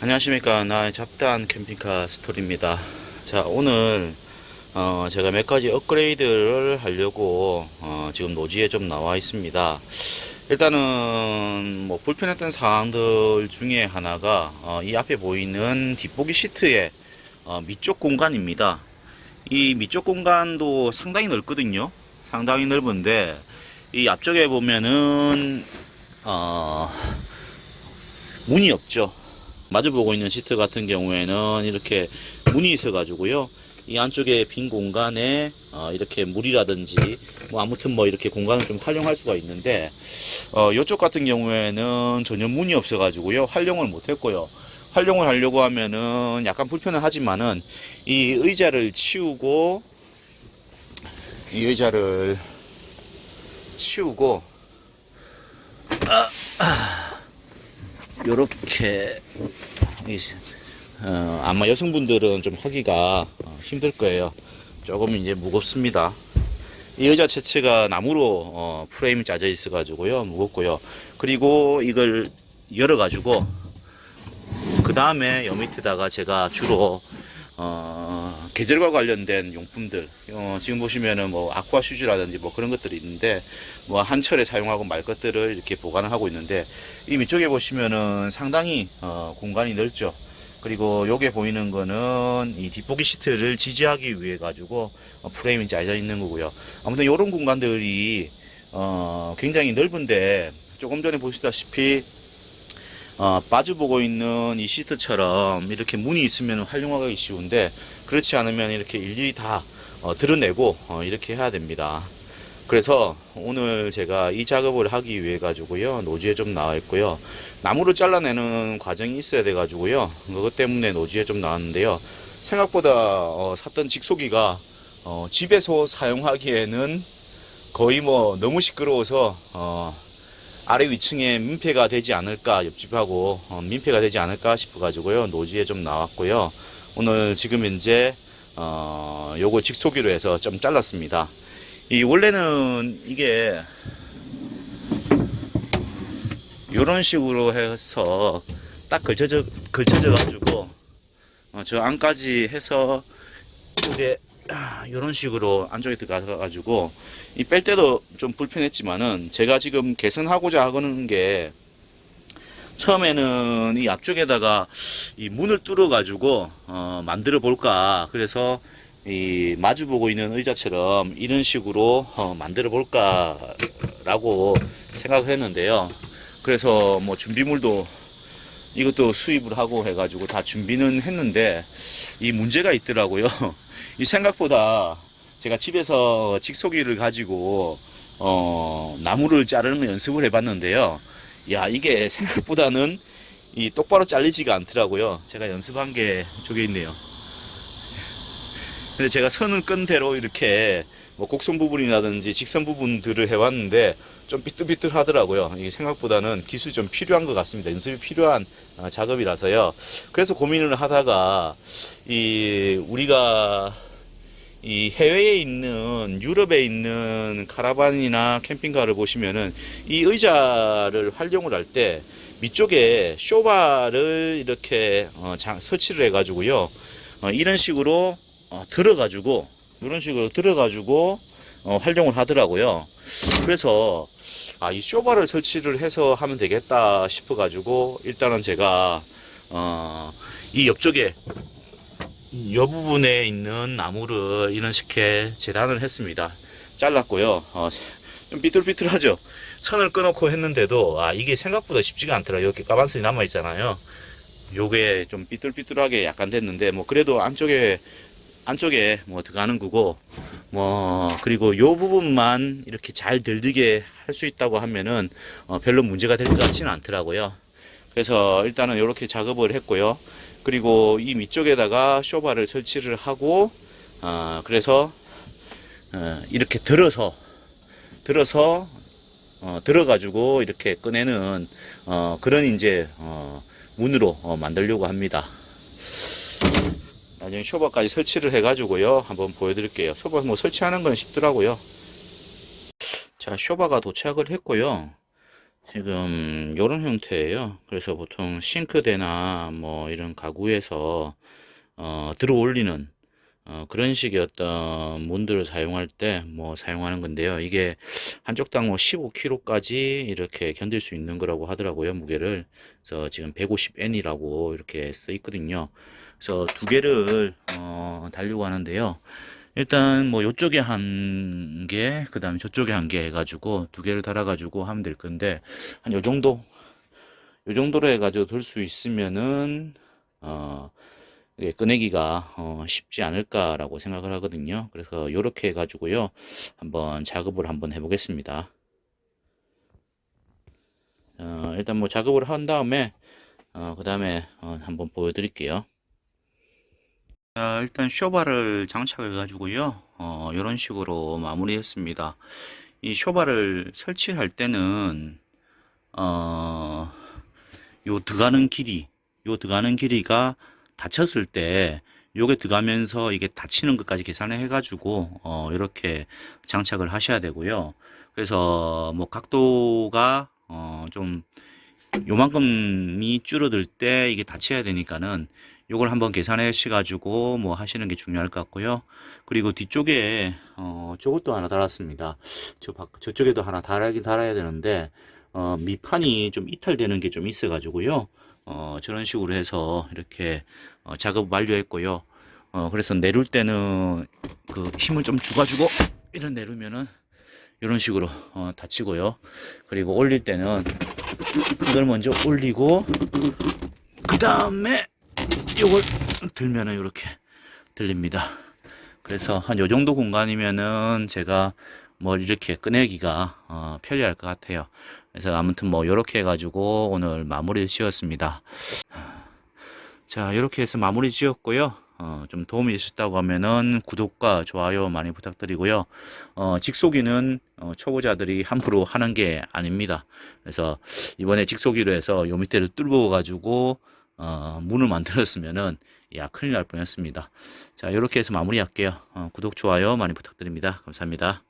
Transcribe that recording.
안녕하십니까. 나의 잡다한 캠핑카 스토리입니다. 자, 오늘 제가 몇 가지 업그레이드를 하려고 지금 노지에 좀 나와 있습니다. 일단은 뭐 불편했던 사항들 중에 하나가 이 앞에 보이는 뒷보기 시트의 밑쪽 공간입니다. 이 밑쪽 공간도 상당히 넓거든요. 상당히 넓은데 이 앞쪽에 보면은 문이 없죠. 마주보고 있는 시트 같은 경우에는 이렇게 문이 있어 가지고요, 이 안쪽에 빈 공간에 이렇게 물이라든지 뭐 아무튼 뭐 이렇게 공간을 좀 활용할 수가 있는데, 이쪽 같은 경우에는 전혀 문이 없어 가지고요 활용을 못 했고요. 활용을 하려고 하면은 약간 불편은 하지만은 이 의자를 치우고 요렇게 아마 여성분들은 좀 하기가 힘들 거예요. 조금 이제 무겁습니다. 이 의자 자체가 나무로 프레임이 짜져 있어 가지고요 무겁고요. 그리고 이걸 열어 가지고 그 다음에 여 밑에다가 제가 주로 계절과 관련된 용품들, 지금 보시면은 뭐 아쿠아 슈즈라든지 뭐 그런 것들이 있는데, 뭐 한철에 사용하고 말 것들을 이렇게 보관을 하고 있는데, 이 밑쪽에 보시면은 상당히 공간이 넓죠. 그리고 요게 보이는 거는 이 뒷보기 시트를 지지하기 위해 가지고 프레임이 짜져 있는 거고요. 아무튼 요런 공간들이 굉장히 넓은데, 조금 전에 보시다시피 마주보고 있는 이 시트처럼 이렇게 문이 있으면 활용하기 쉬운데, 그렇지 않으면 이렇게 일일이 다 드러내고 이렇게 해야 됩니다. 그래서 오늘 제가 이 작업을 하기 위해 가지고요 노지에 좀 나와 있고요. 나무를 잘라내는 과정이 있어야 돼 가지고요 그것 때문에 노지에 좀 나왔는데요. 생각보다 샀던 직소기가 집에서 사용하기에는 거의 뭐 너무 시끄러워서 아래 위층에 민폐가 되지 않을까, 옆집하고 민폐가 되지 않을까 싶어 가지고요 노지에 좀 나왔고요. 오늘 지금 현재 요거 직소기로 해서 좀 잘랐습니다. 이 원래는 이게 요런 식으로 해서 딱 걸쳐져 가지고 저 안까지 해서 이게 요런 식으로 안쪽에 들어가 가지고 이 뺄 때도 좀 불편했지만은, 제가 지금 개선하고자 하는 게, 처음에는 이 앞쪽에다가 이 문을 뚫어 가지고 만들어 볼까, 그래서 이 마주보고 있는 의자처럼 이런 식으로 만들어 볼까 라고 생각을 했는데요. 그래서 뭐 준비물도 이것도 수입을 하고 해가지고 다 준비는 했는데, 이 문제가 있더라고요. 이 생각보다 제가 집에서 직소기를 가지고 나무를 자르는 연습을 해봤는데요. 야, 이게 생각보다는 이 똑바로 잘리지가 않더라고요. 제가 연습한 게 저기 있네요. 근데 제가 선을 끈 대로 이렇게 뭐 곡선 부분이라든지 직선 부분들을 해왔는데 좀 삐뚤삐뚤 하더라고요. 이게 생각보다는 기술이 좀 필요한 것 같습니다. 연습이 필요한 작업이라서요. 그래서 고민을 하다가 우리가 이 해외에 있는, 유럽에 있는 카라반이나 캠핑카를 보시면은 이 의자를 활용을 할 때 밑쪽에 쇼바를 이렇게 설치를 해가지고요 이런 식으로 들어가지고 활용을 하더라고요. 그래서 이 쇼바를 설치를 해서 하면 되겠다 싶어 가지고, 일단은 제가 이 옆쪽에 이 부분에 있는 나무를 이런 식의 재단을 했습니다. 잘랐고요. 좀 삐뚤삐뚤하죠. 선을 끊어놓고 했는데도 이게 생각보다 쉽지가 않더라고요. 이렇게 까만선이 남아 있잖아요. 요게 좀 삐뚤삐뚤하게 약간 됐는데, 뭐 그래도 안쪽에 뭐 들어가는 거고, 뭐 그리고 요 부분만 이렇게 잘 들리게 할 수 있다고 하면은 별로 문제가 될 것 같지는 않더라고요. 그래서 일단은 이렇게 작업을 했고요. 그리고 이 밑쪽에다가 쇼바를 설치를 하고, 그래서 이렇게 들어가지고 이렇게 꺼내는 그런 이제 문으로 만들려고 합니다. 나중에 쇼바까지 설치를 해가지고요 한번 보여드릴게요. 쇼바 뭐 설치하는 건 쉽더라고요. 자, 쇼바가 도착을 했고요. 지금 요런 형태예요. 그래서 보통 싱크대나 뭐 이런 가구에서 들어 올리는 그런 식의 어떤 문들을 사용할 때 뭐 사용하는 건데요. 이게 한쪽당 뭐 15kg까지 이렇게 견딜 수 있는 거라고 하더라고요. 무게를. 그래서 지금 150N이라고 이렇게 써 있거든요. 그래서 두 개를 달려고 하는데요. 일단 뭐 요쪽에 한 개, 그 다음에 저쪽에 한 개 해가지고 두 개를 달아가지고 하면 될 건데 한 요 정도, 요 정도로 해가지고 들 수 있으면은 이게 꺼내기가 쉽지 않을까라고 생각을 하거든요. 그래서 요렇게 해가지고요 한번 작업을 한번 해보겠습니다. 일단 뭐 작업을 한 다음에 그 다음에 한번 보여드릴게요. 일단 쇼바를 장착해 가지고요 이런 식으로 마무리했습니다. 이 쇼바를 설치할 때는 어, 요 들어가는 길이 요 들어가는 길이가 닫혔을 때 요게 들어가면서 이게 닫히는 것까지 계산을 해 가지고 이렇게 장착을 하셔야 되고요. 그래서 뭐 각도가 좀 요만큼이 줄어들 때 이게 닫혀야 되니까는 요걸 한번 계산하시 가지고 뭐 하시는 게 중요할 것 같고요. 그리고 뒤쪽에 저것도 하나 달았습니다. 저쪽에도 하나 달아야 되는데 밑판이 좀 이탈되는 게 좀 있어 가지고요. 저런 식으로 해서 이렇게 작업 완료했고요. 그래서 내릴 때는 그 힘을 좀 주가지고 이런 내리면은 이런 식으로 닫히고요. 그리고 올릴 때는 이걸 먼저 올리고 그 다음에 이걸 들면은 이렇게 들립니다. 그래서 한 요 정도 공간이면은 제가 뭐 이렇게 꺼내기가 편리할 것 같아요. 그래서 아무튼 뭐 이렇게 해가지고 오늘 마무리 지었습니다. 자, 이렇게 해서 마무리 지었고요. 좀 도움이 되셨다고 하면은 구독과 좋아요 많이 부탁드리고요. 직소기는 초보자들이 함부로 하는 게 아닙니다. 그래서 이번에 직소기로 해서 요 밑에를 뚫어 가지고 문을 만들었으면은 야 큰일 날 뻔했습니다. 자, 이렇게 해서 마무리할게요. 구독 좋아요 많이 부탁드립니다. 감사합니다.